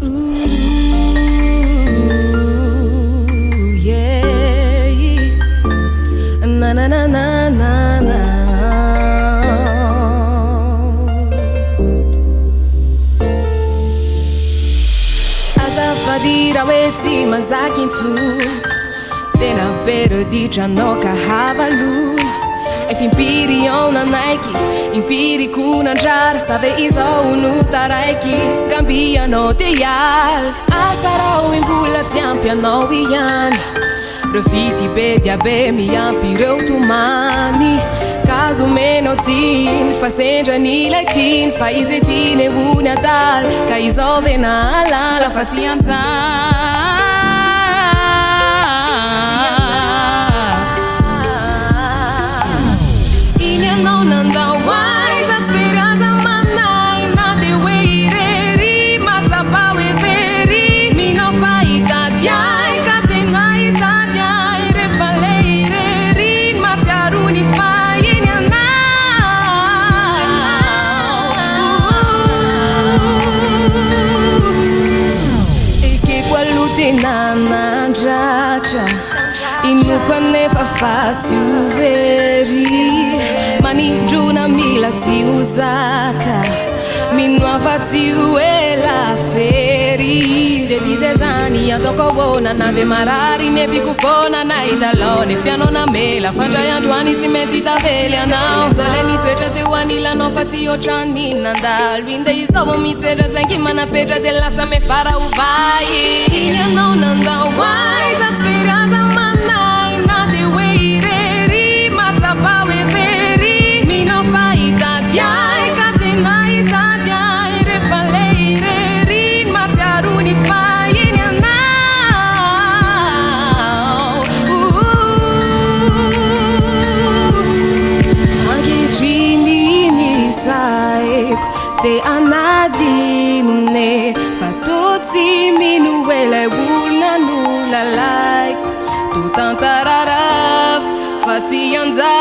Ooh, yeah. Na na na na na na. Azafadira wetsi mazakintu. Tena perdi no cavalo. E fin pirion na Nike, impiri kuna jar, save iso unu taraiki, cambia no teial. Asarau in bulla tiampia no viani, profiti pedia be mi ampireu tu mani. Caso meno tin, facenja ni leitin, faizetine buona dal, caiso vena la fazianza. E nunca neva fácil veri, mani giuna mila ti usaka, mi nuova ti ela feri. Devi zezani a toko wona na demarari ne fiku fona na italone fiano na mela fanja ya tuani ti meti ta velha não sole ni twecha te wani la no fati o chani nanda luinde isovo mi tera zengi mana pedra della sa me fara u vai ina no nanda wise as speranza manai na de weireri mata pawe veri mi no fai tatiai catena itatiai re faleire rin matiaruni fai ina anche gini ni sai te anadimne fatoti minuele una nulla like tu tantararav fatianza